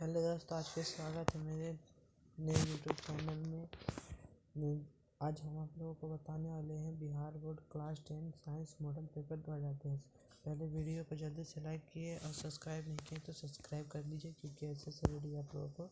Hello दोस्तों, आज फिर स्वागत है मेरे नए यूट्यूब चैनल में। आज हम आप लोगों को बताने वाले हैं Bihar board class 10 science model paper 2023। पहले वीडियो को जल्दी से लाइक किए और सब्सक्राइब नहीं किए तो सब्सक्राइब कर लीजिए, क्योंकि ऐसे वीडियो आप लोगों को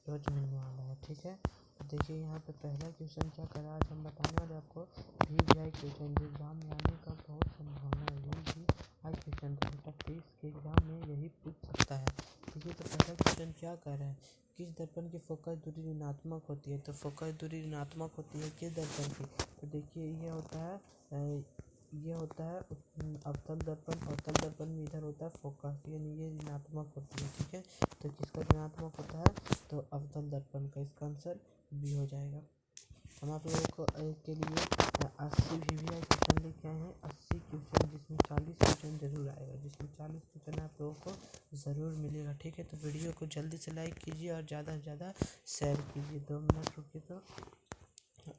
रोज मिलने वाला है। ठीक है, तो देखिए यहाँ पे पहला क्वेश्चन क्या करा। आज हम बताने वाले आपको VVI क्वेश्चन जो एग्जाम में आने का बहुत संभावना है। VVI क्वेश्चन 2023 के एग्जाम में यही पूछ सकता है। देखिए, तो पहला क्वेश्चन क्या कर रहा है, किस दर्पण की फोकस दूरी ऋणात्मक होती है। तो फोकस दूरी ऋणात्मक होती है किस दर्पण की। तो देखिए ये होता है अवतल दर्पण। अवतल दर्पण में इधर होता है फोकस, यानी ये ऋणात्मक होती है। ठीक है, तो किसका ऋणात्मक होता है, तो अवतल दर्पण का। इसका आंसर बी हो जाएगा। हम आप लोगों को के लिए 80 VVI क्वेश्चन लेके आए हैं। 80 क्वेश्चन, जिसमें 40 क्वेश्चन जरूर आएगा, जिसमें 40 क्वेश्चन आप लोगों को ज़रूर मिलेगा। ठीक है, तो वीडियो को जल्दी से लाइक कीजिए और ज़्यादा से ज़्यादा शेयर कीजिए। 2 मिनट रुकिए तो,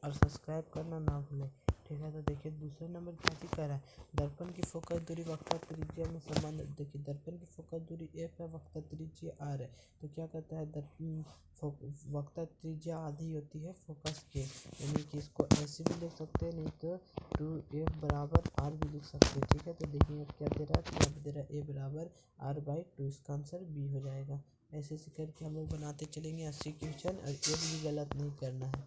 और सब्सक्राइब करना ना भूलें। ठीक है, तो देखिए दूसरे नंबर क्या चीज़ कर रहा है, दर्पण की फोकस दूरी वक्रता त्रिज्या में संबंध। देखिए दर्पण की फोकस दूरी f है, वक्रता त्रिज्या r है। तो क्या कहता है, दर्पण वक्रता त्रिज्या आधी होती है फोकस के, यानी कि इसको ऐसे भी लिख सकते हैं, नहीं तो 2f बराबर r भी लिख सकते हैं। ठीक है, तो देखिए अब क्या दे रहा है, तो यहाँ पे दे रहा है a बराबर r/2। इसका आंसर बी हो जाएगा। ऐसे करके हम लोग बनाते चलेंगे 80 क्वेश्चन, और एक भी गलत नहीं करना है,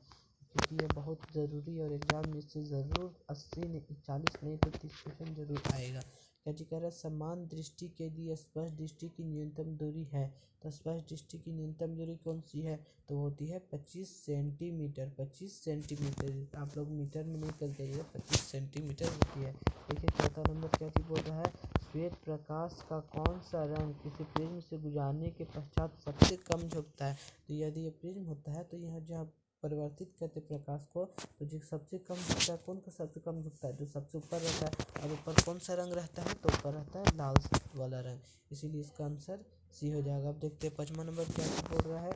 क्योंकि ये बहुत ज़रूरी और एग्जाम में इससे ज़रूर 80 नहीं 40 नहीं तो 30 क्वेश्चन जरूर आएगा। क्या जी कह रहा है, समान दृष्टि के लिए स्पष्ट दृष्टि की न्यूनतम दूरी है। तो स्पष्ट दृष्टि की न्यूनतम दूरी कौन सी है, तो होती है 25 सेंटीमीटर। 25 सेंटीमीटर, आप लोग मीटर में नहीं कर जाइए, 25 सेंटीमीटर होती है। देखिए चौथा नंबर क्या चीज़ बोल रहा है, श्वेत प्रकाश का कौन सा रंग किसी प्रिज्म से गुजरने के पश्चात सबसे कम झुकता है। तो यदि ये प्रिज्म होता है, तो यहाँ जहाँ परिवर्तित करते प्रकाश को, तो जो सबसे कम झुकता है, कौन का सबसे कम झुकता है, जो सबसे ऊपर रहता है। और ऊपर कौन सा रंग रहता है, तो ऊपर रहता है लाल वाला रंग, इसीलिए इसका आंसर सी हो जाएगा। अब देखते हैं 5वां नंबर क्या बोल रहा है,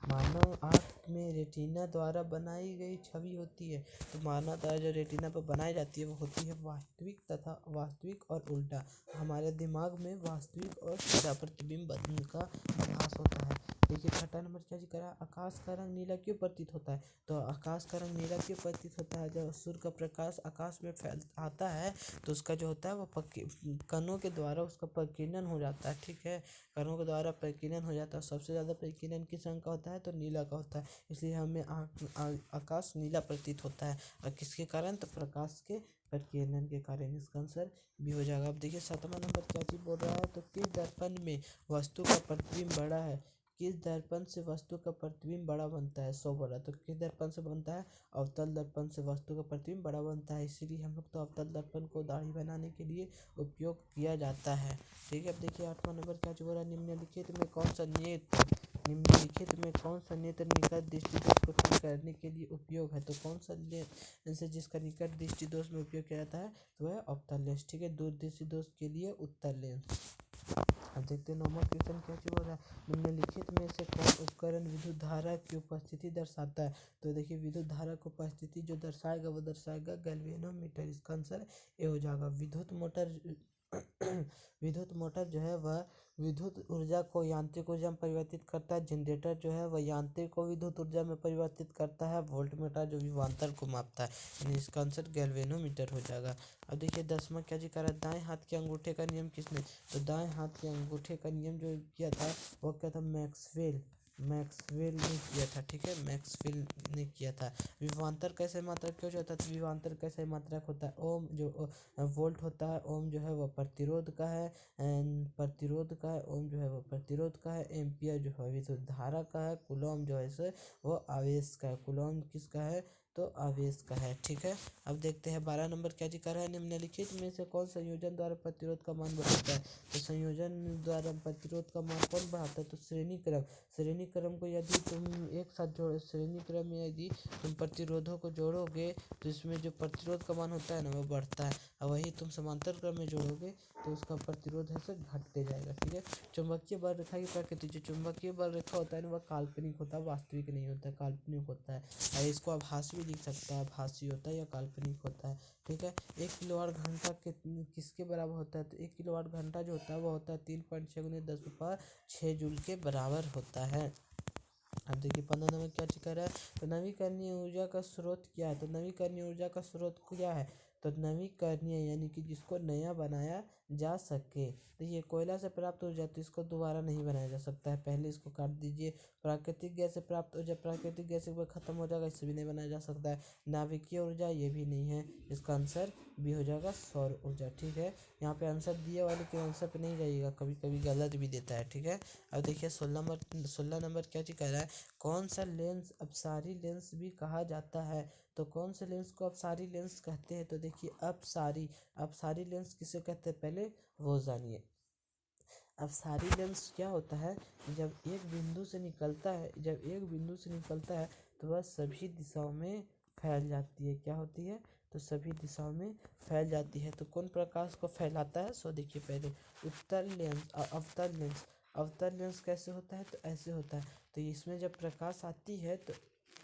मानव आँख में रेटिना द्वारा बनाई गई छवि होती है। तो मानव द्वारा जो रेटिना पर बनाई जाती है वो होती है वास्तविक और उल्टा। हमारे दिमाग में वास्तविक और उल्टा प्रतिबिंब का आभास होता है। देखिए 6वां नंबर क्या जी करा, आकाश का रंग नीला क्यों प्रतीत होता है। तो आकाश का रंग नीला क्यों प्रतीत होता है, जब सूर्य का प्रकाश आकाश में आता है, तो उसका जो होता है वो कणों के द्वारा उसका प्रकीर्णन हो जाता है। ठीक है, कणों के द्वारा प्रकीर्णन हो जाता है। सबसे ज़्यादा प्रकीर्णन किस रंग का होता है, तो नीला का होता है, इसलिए हमें आकाश नीला प्रतीत होता है। और किसके कारण, तो प्रकाश के प्रकीर्णन के कारण। इसका आंसर भी हो जाएगा। अब देखिए 7वां नंबर क्या चीज़ बोल रहा है, तो किस दर्पण में वस्तु का प्रतिबिंब बड़ा है। किस दर्पण से वस्तु का प्रतिबिंब बड़ा बनता है, 100 बड़ा। तो किस दर्पण से बनता है, अवतल दर्पण से वस्तु का प्रतिबिंब बड़ा बनता है, इसीलिए हम लोग तो अवतल दर्पण को दाढ़ी बनाने के लिए उपयोग किया जाता है। ठीक है, अब देखिए 8वां नंबर क्या बोल रहा है, निम्नलिखित में कौन सा नेत्र निकट दृष्टि दोष को ठीक करने के लिए उपयोग है। तो कौन सा लेंस जिसका निकट दृष्टि दोष में उपयोग किया जाता है, तो वह अवतल लेंस। ठीक है, दूर दृष्टि दोष के लिए उत्तल लेंस। अब देखते हैं 9वां क्वेश्चन क्या बोल रहा है, निम्नलिखित में से कौन उपकरण विद्युत धारा की उपस्थिति दर्शाता है। तो देखिए विद्युत धारा की उपस्थिति जो दर्शाएगा वो दर्शाएगा गैल्वेनोमीटर। इसका आंसर ए हो जाएगा। विद्युत मोटर जो है वह विद्युत ऊर्जा को यांत्रिक ऊर्जा में परिवर्तित करता है। जनरेटर जो है वह यांत्रिक को विद्युत ऊर्जा में परिवर्तित करता है। वोल्टमीटर जो विभवांतर को मापता है, यानी इसका आंसर गैल्वेनोमीटर हो जाएगा। अब देखिए 10वां क्या जी कर रहा है, दाएं हाथ के अंगूठे का नियम किसने। तो दाएं हाथ के अंगूठे का नियम जो किया था वो क्या था, मैक्सवेल ने किया था। ठीक है, मैक्सवेल ने किया था। विभवांतर कैसे मात्रक क्यों होता है, तो विभवांतर कैसे मात्रक होता है, ओम जो वोल्ट होता है, ओम जो है वह प्रतिरोध का है, ओम जो है वह प्रतिरोध का है, एम्पियर जो है विद्युत धारा का है, कूलम जो है वो आवेश का है। कूलम किसका है, तो आवेश का है। ठीक है, अब देखते हैं 12 नंबर क्या जी कर रहा है, निम्नलिखित में से कौन संयोजन द्वारा प्रतिरोध का मान बढ़ाता है। तो संयोजन द्वारा प्रतिरोध का मान कौन बढ़ाता है, तो श्रेणी क्रम को यदि तुम एक साथ जोड़ो, श्रेणी क्रम में यदि तुम प्रतिरोधों को जोड़ोगे, तो इसमें जो प्रतिरोध का मान होता है ना वो बढ़ता है, और वही तुम समांतर क्रम में जोड़ोगे तो उसका प्रतिरोध है से घटते जाएगा। ठीक है, चुंबकीय बल रेखा की प्रकृति, जो चुंबकीय बल रेखा होता है ना वह काल्पनिक होता है, वास्तविक नहीं होता है, काल्पनिक होता है। और इसको आभास भी भी दिख सकता है, भासी होता है या काल्पनिक होता है। ठीक है, 1 किलोवाट घंटा किसके बराबर होता है? तो 1 किलोवाट घंटा जो होता है वो होता है 3.6 × 10⁻6 जूल के बराबर होता है। अब देखिए 15 नंबर क्या कह रहा है? तो नवीकरणीय ऊर्जा का स्रोत क्या है? तो नवीकरणीय ऊर्जा का स्रोत क्या है? तो नवीकरणीय यानी कि जिसको नया बनाया जा सके। तो ये कोयला से प्राप्त ऊर्जा, तो इसको दोबारा नहीं बनाया जा सकता है, पहले इसको काट दीजिए। प्राकृतिक गैस से प्राप्त ऊर्जा, प्राकृतिक गैस एक बार खत्म हो जाएगा, इससे भी नहीं बनाया जा सकता है। नाभिकीय ऊर्जा, ये भी नहीं है, इसका आंसर बी हो जाएगा सौर ऊर्जा। ठीक है, यहाँ पे आंसर दिया वाले के आंसर पे नहीं जाइएगा, कभी कभी गलत भी देता है। ठीक है, अब देखिए 16 नंबर क्या चीज कह रहा है? कौन सा लेंस अपसारी लेंस भी कहा जाता है? तो कौन से लेंस को अपसारी लेंस कहते हैं? तो देखिए अपसारी लेंस किसे कहते हैं पहले वो जानिए। अपसारी लेंस क्या होता है? जब एक बिंदु से निकलता है तो वह सभी दिशाओं में फैल जाती है। क्या होती है? तो सभी दिशाओं में फैल जाती है। तो कौन प्रकाश को फैलाता है? सो देखिए पहले उत्तल लेंस और अवतल लेंस। अवतल लेंस कैसे होता है? तो ऐसे होता है। तो इसमें जब प्रकाश आती है तो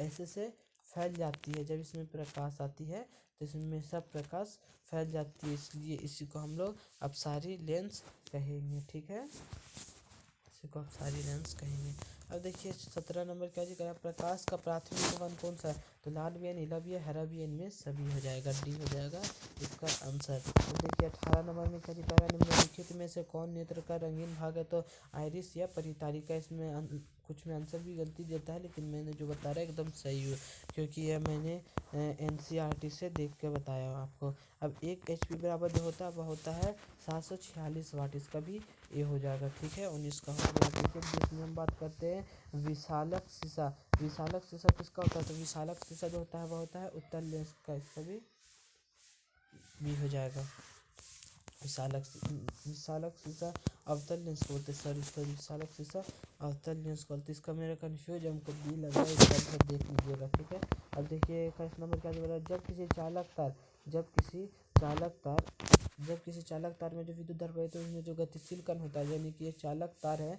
ऐसे से फैल जाती है। जब इसमें प्रकाश आती है तो इसमें सब प्रकाश फैल जाती है, इसलिए इसी को हम लोग अपसारी लेंस कहेंगे। ठीक है, इसी को अपसारी लेंस कहेंगे। अब देखिए 17 नंबर क्या जी करा? प्रकाश का प्राथमिक वन कौन सा है? तो लाल भी है, नीला भी है, हरा भी है, इनमें सभी हो जाएगा, डी हो जाएगा इसका आंसर। तो देखिए 18 नंबर में क्या जी कह रहा है? निम्नलिखित में से कौन नेत्र का रंगीन भाग है? तो आइरिस या परितारिका। इसमें कुछ में आंसर भी गलती देता है, लेकिन मैंने जो बता रहा है एकदम सही है, क्योंकि यह मैंने NCERT से देख के बताया आपको। अब 1 HP बराबर जो होता है वह होता है 746 वाट, इसका भी ये हो जाएगा। ठीक है, 19 का हो गया। देखिए जिसमें हम बात करते हैं विशालक शीशा। विशालक शीशा किसका होता है? तो विशालक शीशा जो होता है वह होता है उत्तल लेंस का, इसका भी हो जाएगा। विशालक शीशा अवतल लेंस को बोलते हैं, सॉरी विशालक शीशा अवतल लेंस को बोलते हैं। इसका मेरा कंफ्यूज हमको बी लग रहा है, इसका आंसर देख लीजिएगा। ठीक है, अब देखिए 21 नंबर क्या बोल रहा है? जब किसी चालक तार में जो विद्युत धारा बहे तो उसमें जो गतिशील कण होता है, यानी कि ये चालक तार है,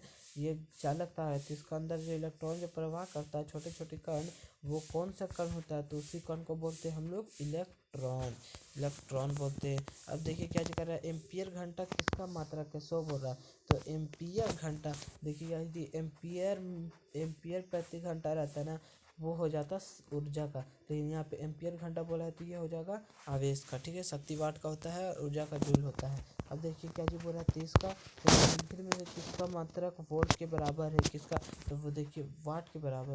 तो इसका अंदर जो इलेक्ट्रॉन जो प्रवाह करता है, छोटे छोटे कण, वो कौन सा कण होता है? तो उसी कण को बोलते हैं हम लोग इलेक्ट्रॉन बोलते हैं। अब देखिए क्या कर रहा है? एम्पियर घंटा किसका मात्रक है? 100 बोल रहा है, तो एम्पियर घंटा देखिए यदि एम्पियर प्रति घंटा रहता है ना, वो हो जाता ऊर्जा का, लेकिन यहाँ पे एम्पियर घंटा बोला है तो ये हो जाएगा आवेश का। ठीक है, शक्ति वाट का होता है और ऊर्जा का जूल होता है। अब देखिए क्या जी बोल रहा है? 30 का, तो में किसका मात्रक वोल्ट के बराबर है? किसका? तो वो देखिए वाट के बराबर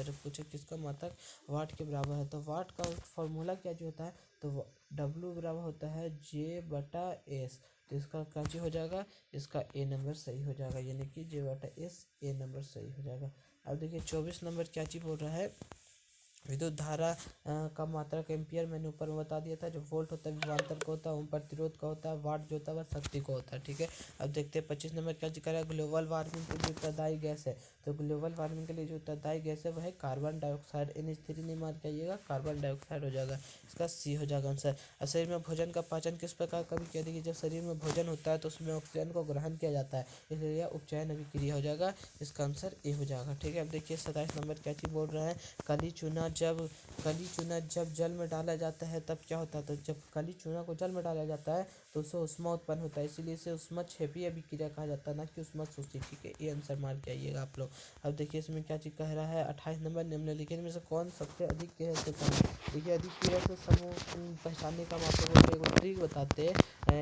है, पूछे किसका मात्रक वाट के बराबर है। तो वाट का फॉर्मूला क्या जो होता है? तो W बराबर होता है J/S। तो इसका क्या चीज हो जाएगा? इसका ए नंबर सही हो जाएगा, यानी कि J/S ए नंबर सही हो जाएगा। अब देखिए 24 नंबर क्या चीज बोल रहा है? विद्युत धारा का मात्रक एम्पियर मैंने ऊपर में बता दिया था। जो वोल्ट होता है विभवांतर का होता है, ओम प्रतिरोध का होता है, वाट जो होता है वह शक्ति का होता है। ठीक है, अब देखते हैं 25 नंबर क्या जिक्र है? ग्लोबल वार्मिंग के लिए उत्तरदायी गैस है। तो ग्लोबल वार्मिंग के लिए जो उत्तरदायी गैस है वह है कार्बन डाइऑक्साइड। NH3 नहीं मार के आइएगा, कार्बन डाइऑक्साइड हो जाएगा, इसका सी हो जाएगा आंसर। और शरीर में भोजन का पाचन किस प्रकार का भी कह देखिए, जब शरीर में भोजन होता है तो उसमें ऑक्सीजन को ग्रहण किया जाता है, इसलिए यह उपचयन अभिक्रिया हो जाएगा, इसका आंसर ए हो जाएगा। ठीक है, अब देखिए 27 नंबर क्या चीज बोल रहा है? कली चूना जब जल में डाला जाता है तब क्या होता है? तो जब काली चूना को जल में डाला जाता है तो उससे ऊष्मा उत्पन्न होता है, इसीलिए इसे ऊष्मक्षेपी अभिक्रिया कहा जाता है, ना कि ऊष्मशोषी। ठीक है, ये आंसर मार के आइएगा आप लोग। अब देखिए इसमें क्या चीज कह रहा है? 28 नंबर निम्नलिखित में से कौन सबसे अधिक गहरे से कण है? देखिए अधिक गहरे से समूह पहचानने का मतलब एक ट्रिक बताते हैं,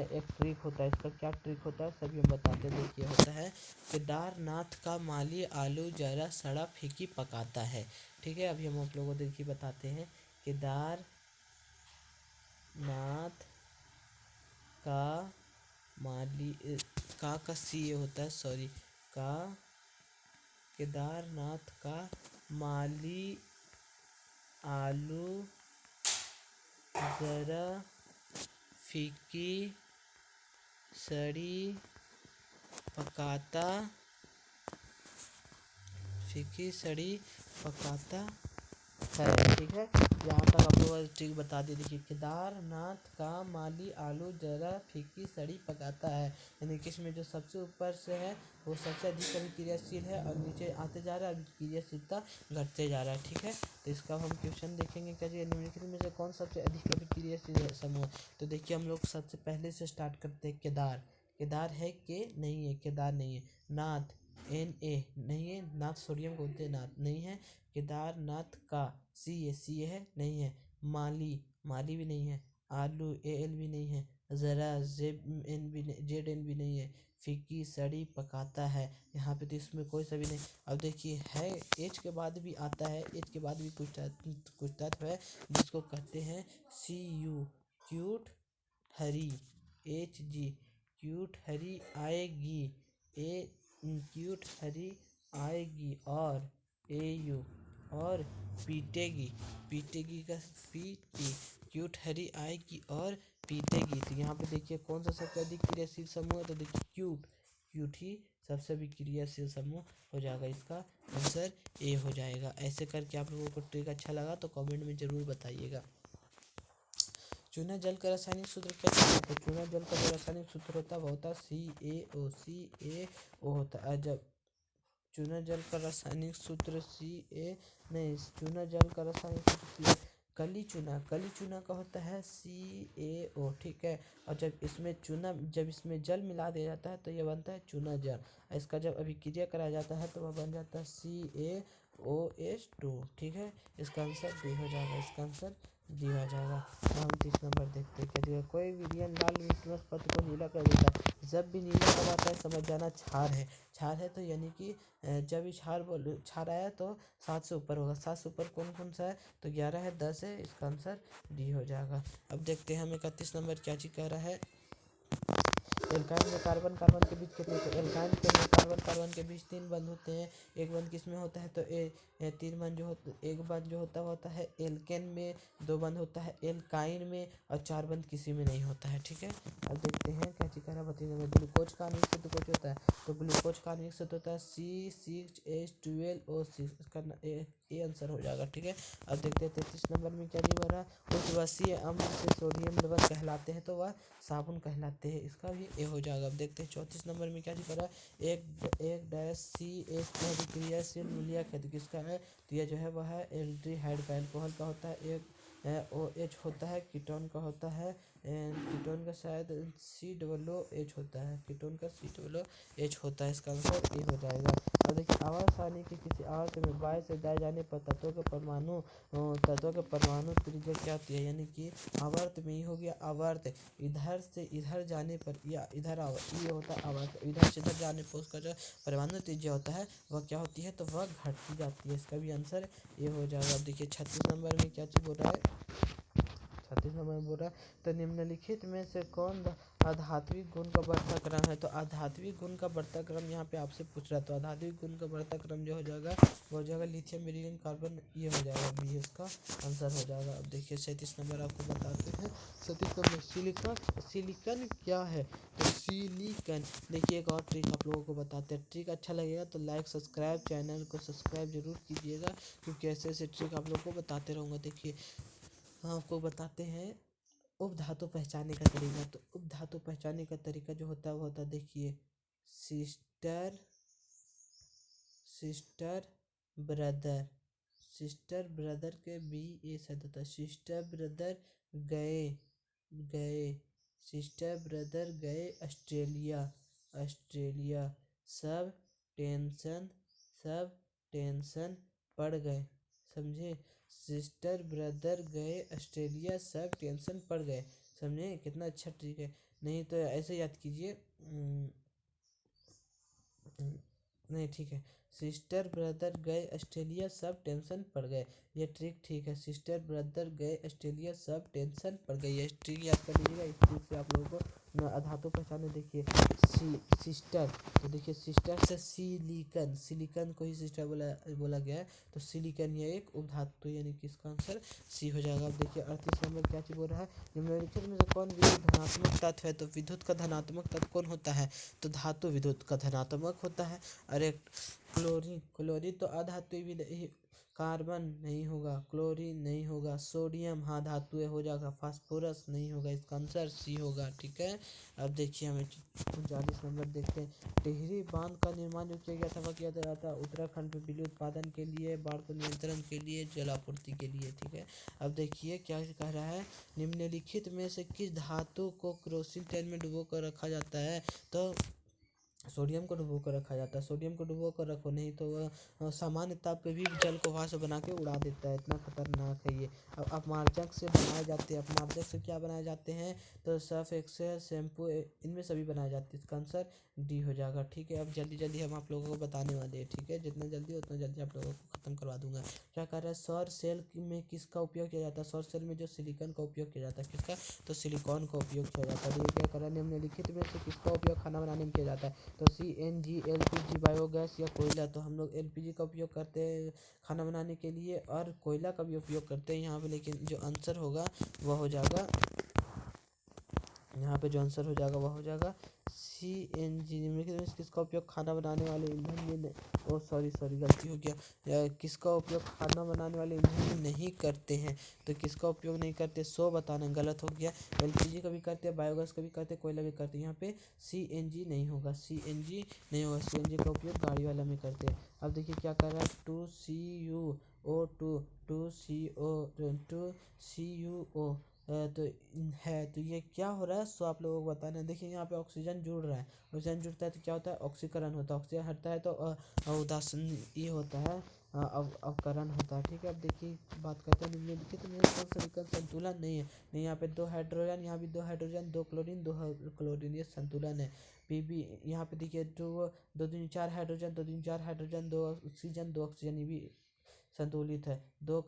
एक ट्रिक होता है। इसका क्या ट्रिक होता है सभी हम बताते हैं। देखिए होता है केदारनाथ का माली आलू जरा सड़ा फीकी पकाता है। ठीक है, अभी हम आप लोगों को देखिए बताते हैं। केदारनाथ का माली का सी ये होता है, सॉरी का केदारनाथ का माली आलू जरा फीकी सड़ी पकाता है। ठीक है, यहाँ तक आप लोगों को ट्रिक बता दी। देखिए, केदारनाथ का माली आलू जरा फीकी सड़ी पकाता है, यानी कि इसमें जो सबसे ऊपर से है वो सबसे अधिक अभिक्रियाशील है और नीचे आते जा रहा है, अभिक्रियाशीलता घटते जा रहा है। ठीक है, तो इसका हम क्वेश्चन देखेंगे क्या जी, निम्नलिखित में से कौन सबसे अधिक अभिक्रियाशील समूह। तो देखिए, हम लोग सबसे पहले से स्टार्ट करते हैं। केदार, केदार है के नहीं है, केदार नहीं है। नाथ, Na नहीं है, नाथ सोडियम को बोलते हैं, नाथ नहीं है। केदारनाथ का Ca है, नहीं है। माली, माली भी नहीं है। आलू Al भी नहीं है। ज़रा Zn भी नहीं है। फीकी सड़ी पकाता है, यहाँ पे तो इसमें कोई सा भी नहीं। अब देखिए, है एच के बाद भी आता है, एच के बाद भी कुछ तत्व है जिसको कहते हैं Cu, क्यूट हरी। Hg, क्यूट हरी आएगी। ए क्यूट हरी आएगी। और Au, और पीटेगी, पीटेगी का पीटी, क्यूट हरी आएगी और पीटेगी। तो यहाँ पे देखिए कौन सा सबसे अधिक क्रियाशील समूह है, तो देखिए क्यूट, क्यूट ही सबसे अधिक क्रियाशील समूह हो जाएगा। इसका आंसर ए हो जाएगा। ऐसे करके आप लोगों को ट्रिक अच्छा लगा तो कमेंट में ज़रूर बताइएगा। चूना जल का रासायनिक सूत्र क्या है, तो चूना जल का जो रासायनिक सूत्र होता है वो होता है CaO होता है। जब चूना जल का रासायनिक सूत्र नहीं, चूना जल का रासायनिक सूत्र कली चूना, कली चूना का होता है CaO। ठीक है, और जब इसमें जल मिला दिया जाता है तो यह बनता है चूना जल। इसका जब अभिक्रिया कराया जाता है तो वह बन जाता है CaOH2। ठीक है, इसका आंसर डी हो जाएगा, इसका आंसर डी हो जाएगा। अब हम 30 नंबर देखते हैं। क्या दिया, कोई विलयन लाल लिटमस पत्र को नीला कर देता है। जब भी नीला कब आता है समझ जाना क्षार है। क्षार है तो यानी कि जब भी क्षार आया तो 7 से ऊपर होगा। 7 से ऊपर कौन कौन सा है, तो 11 है, 10 है, इसका आंसर डी हो जाएगा। अब देखते हैं हम 31 नंबर क्या चीज़ कह रहा है। एल्काइन में कार्बन कार्बन के बीच कितने, तो एल्काइन के में कार्बन कार्बन के बीच 3 बंध होते हैं। एक बंध किस में होता है, तो 3 बंध जो होता, एक बंध जो होता है एल्केन में, 2 बंध होता है एल्काइन में और 4 बंध किसी में नहीं होता है। ठीक है, अब देखते हैं क्या चीज़ कह रहा है। बताइए, ग्लूकोज का आण्विक सूत्र कुछ होता है, तो ग्लूकोज का आण्विक सूत्र होता है C6H12O6। इसका ये आंसर हो जाएगा। ठीक है, अब देखते हैं 33 नंबर में क्या जी हो रहा है। उर्वशीय अम्ल से सोडियम लवण कहलाते हैं तो वह साबुन कहलाते हैं, इसका भी ए हो जाएगा। अब देखते हैं 34 नंबर में क्या जी कर रहा है। एक डैश CH अभिक्रियाशील मूल्यक है, तो किसका है, तो यह जो है वह है एल्डिहाइड का। एल्कोहल का होता है एक OH होता है। कीटोन का होता है, कीटोन का शायद COOH होता है, कीटोन का COOH होता है। इसका आंसर ए हो जाएगा। अब देखिए, आवर्त सारणी के किसी आवर्त में बाएं से दाएं जाने पर तत्वों के परमाणु त्रिज्या क्या होती है, यानी कि आवर्त में ही हो गया आवर्त, इधर से इधर जाने पर या इधर ये होता है आवर्त, इधर से इधर जाने पर उसका जो परमाणु त्रिज्या होता है वह क्या होती है, तो वह घटती जाती है। इसका भी आंसर ये हो जाएगा। अब देखिए 36 नंबर में क्या चीज़ बोल रहा है। 36 नंबर में बोल रहा है, तो निम्नलिखित में से कौन आध्यात्मिक गुण का बढ़ता क्रम है, तो आध्यात्मिक गुण का बढ़ता क्रम यहाँ पे आपसे पूछ रहा है। तो आध्यात्मिक गुण का बढ़ता क्रम जो हो जाएगा वो हो जाएगा लिथियम बेरिलियम कार्बन, ये हो जाएगा बी, इसका आंसर हो जाएगा। अब देखिए 37 नंबर आपको बताते हैं। 37 नंबर सिलिकन क्या है, तो सिलिकन। देखिए एक और ट्रिक आप लोगों को बताते हैं। ट्रिक अच्छा लगेगा तो लाइक सब्सक्राइब, चैनल को सब्सक्राइब जरूर कीजिएगा, क्योंकि ऐसे ऐसे ट्रिक आप लोगों को बताते रहूँगा। देखिए हम आपको बताते हैं उपधातु पहचानने का तरीका। तो उपधातु पहचानने का तरीका जो होता है वो होता है, देखिए sister, sister brother, sister brother के बी ए शब्द होता है। सिस्टर ब्रदर गए, गए, सिस्टर ब्रदर गए ऑस्ट्रेलिया, ऑस्ट्रेलिया। सब टेंशन, सब टेंशन पड़ गए, समझे। सिस्टर ब्रदर गए ऑस्ट्रेलिया, सब टेंशन पड़ गए, समझे। कितना अच्छा ट्रिक है। नहीं तो ऐसे याद कीजिए, नहीं ठीक है। सिस्टर ब्रदर गए ऑस्ट्रेलिया, सब टेंशन पड़ गए, ये ट्रिक ठीक है। सिस्टर ब्रदर गए ऑस्ट्रेलिया, सब टेंशन पड़ गई, ये ट्रिक याद कर लीजिएगा। इस ट्रिक से आप लोगों को धातु पहचाने। देखिए सिस्टर, तो देखिए सिस्टर से सिलिकन, सिलिकन को ही सिस्टर बोला गया है, तो सिलिकन ये एक उपधातु, यानी कि इसका आंसर सी हो जाएगा। अब देखिए 38 नंबर क्या चीज बोल रहा है। निम्नलिखित में से कौन विद्युत धनात्मक तत्व है, तो विद्युत का धनात्मक तत्व कौन होता है, तो धातु विद्युत का धनात्मक होता है। अरे क्लोरीन, क्लोरीन तो अधातु भी नहीं, कार्बन नहीं होगा, क्लोरीन नहीं होगा, सोडियम हाँ धातु हो जाएगा, फास्फोरस नहीं होगा, इसका आंसर सी होगा। ठीक है, अब देखिए हमें 39 नंबर देखते हैं। टिहरी बांध का निर्माण जो किया गया था वह किया गया था उत्तराखंड में बिजली उत्पादन के लिए, बाढ़ को नियंत्रण के लिए, जलापूर्ति के लिए। ठीक है, अब देखिए क्या कह रहा है, निम्नलिखित में से किस धातु को केरोसिन तेल में डुबो कर रखा जाता है। तो सोडियम को डुबो कर रखा जाता है। सोडियम को डुबो कर रखो, नहीं तो वह सामान्य ताप पे भी जल को वहाँ से बना के उड़ा देता है, इतना खतरनाक है ये। अब अपमार्जक से बनाए जाते हैं, अपमार्जक से क्या बनाए जाते हैं, तो सर्फ एक्सेल, शैम्पू, इनमें सभी बनाए जाते हैं। इसका आंसर डी हो जाएगा। ठीक है, अब जल्दी जल्दी हम आप लोगों को बताने वाले हैं। ठीक है, जितना जल्दी उतना जल्दी आप लोगों को खत्म करवा दूंगा। क्या कर रहा है, सौर सेल में किसका उपयोग किया जाता है। सौर सेल में जो सिलिकॉन का उपयोग किया जाता है, किसका, तो सिलिकॉन का उपयोग किया जाता है। ये क्या कर रहा है, निम्नलिखित में से किसका उपयोग खाना बनाने में किया जाता है। तो CNG, LPG, बायोगैस या कोयला। तो हम लोग LPG का उपयोग करते हैं खाना बनाने के लिए, और कोयला का भी उपयोग करते हैं यहाँ पे। लेकिन जो आंसर होगा वह हो जाएगा, यहाँ पे जो आंसर हो जाएगा वह हो जाएगा CNG। निम्नलिखित में किसका उपयोग खाना बनाने वाले ईंधन में ओ सॉरी गलती हो गया, किसका उपयोग खाना बनाने वाले ईंधन में नहीं करते हैं। तो किसका उपयोग नहीं करते, 100 बताना गलत हो गया। LPG का भी करते हैं, बायोगैस का भी करते हैं, कोयला भी करते हैं। यहाँ पे CNG नहीं होगा, CNG नहीं होगा। CNG का उपयोग गाड़ी वाला में करते हैं। अब देखिए क्या कर रहा है, 2CuO2 2CuO तो है, तो ये क्या हो रहा है, सो आप लोगों को बताना है। देखिए यहाँ पे ऑक्सीजन जुड़ रहा है, ऑक्सीजन जुड़ता है तो क्या होता है, ऑक्सीकरण होता है। ऑक्सीजन हटता है तो उदासीन ये होता है, अवकरण होता है। ठीक है, अब देखिए बात करते हैं निम्नलिखित में कौन सा विकल्प संतुलन नहीं है। नहीं, यहाँ पे 2 हाइड्रोजन, यहाँ भी 2 हाइड्रोजन, 2 क्लोरीन, 2 क्लोरीन, ये संतुलन है। PB यहाँ पे देखिए 2 2 4 हाइड्रोजन, 2 3 4 हाइड्रोजन, 2 ऑक्सीजन, 2 ऑक्सीजन, ये भी संतुलित है। 2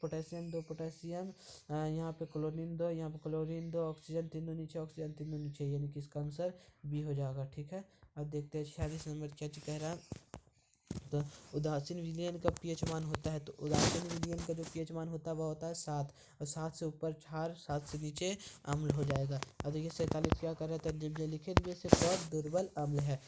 पोटेशियम, 2 पोटेशियम, यहाँ पे क्लोरीन 2, यहाँ पे क्लोरीन 2, ऑक्सीजन तीनों नीचे, ऑक्सीजन तीनों नीचे, यानी कि इसका आंसर बी हो जाएगा। ठीक है, अब देखते हैं 46 नंबर क्या कह रहा है। तो उदासीन विलयन का पीएच मान होता है। तो उदासीन विलयन का जो पीएच मान होता है वह होता है 7, और 7 से ऊपर क्षार, 7 से नीचे अम्ल हो जाएगा। अब देखिए 47 क्या कर रहा था, निम्नलिखित में से कौन दुर्बल अम्ल है।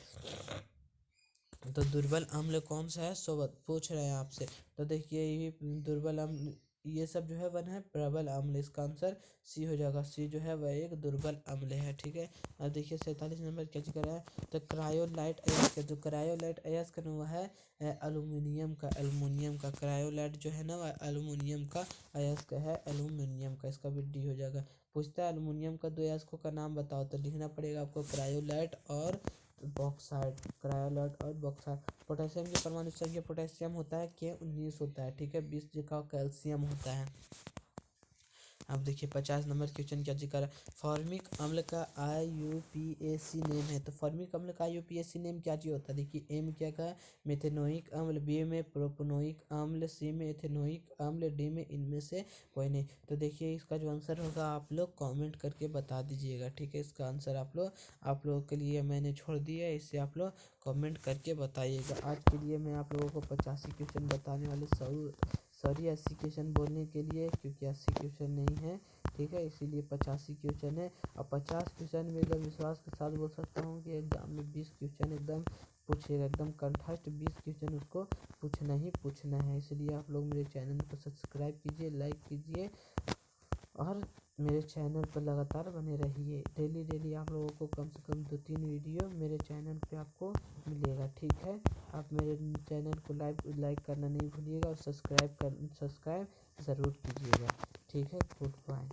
तो दुर्बल अम्ल कौन सा है, सो पूछ रहे हैं आपसे। तो देखिए ये दुर्बल अम्ल, ये सब जो है वन है प्रबल अम्ल, इसका आंसर सी हो जाएगा। सी जो है वह एक दुर्बल अम्ल है। ठीक है, अब देखिए 47 नंबर क्या कर रहा है, तो क्रायोलाइट अयस्क, जो क्रायोलाइट अयस्क है वह है एल्युमिनियम का क्रायोलाइट जो है ना वह एल्युमिनियम का अयस्क है, एल्युमिनियम का, इसका भी डी हो जाएगा। पूछता है एल्युमिनियम का 2 अयस्कों का नाम बताओ, तो लिखना पड़ेगा आपको क्रायोलाइट और बॉक्साइड, क्रायोलाइट और बॉक्साइड। पोटेशियम की परमाणु संख्या, पोटेशियम होता है K19 होता है। ठीक है, 20 जगह कैल्शियम होता है। अब देखिए 50 नंबर क्वेश्चन क्या जिक्र है, फॉर्मिक अम्ल का IUPAC नेम है। तो फॉर्मिक अम्ल का IUPAC नेम क्या चीज होता है, देखिए एम क्या का, मेथेनोइक अम्ल, बी में प्रोपनोइक अम्ल, सी में एथेनोइक अम्ल, डी में इनमें से कोई नहीं। तो देखिए इसका जो आंसर होगा आप लोग कमेंट करके बता दीजिएगा। ठीक है, इसका आंसर आप लोगों के लिए मैंने छोड़ दिया है, इससे आप लोग कमेंट करके बताइएगा। आज के लिए मैं आप लोगों को 85 क्वेश्चन बताने वाले, सॉरी 80 क्वेश्चन बोलने के लिए, क्योंकि 80 क्वेश्चन नहीं है। ठीक है, इसीलिए 85 क्वेश्चन है। और 50 क्वेश्चन में एकदम विश्वास के साथ बोल सकता हूँ कि एग्जाम में 20 क्वेश्चन एकदम पूछेगा, एकदम कंठस्थ 20 क्वेश्चन उसको पूछना ही पूछना है। इसलिए आप लोग मेरे चैनल को सब्सक्राइब कीजिए, लाइक कीजिए, और मेरे चैनल पर लगातार बने रहिए। डेली आप लोगों को कम से कम 2-3 वीडियो मेरे चैनल पे आपको मिलेगा। ठीक है, आप मेरे चैनल को लाइक करना नहीं भूलिएगा, और सब्सक्राइब ज़रूर कीजिएगा। ठीक है, गुड बाय।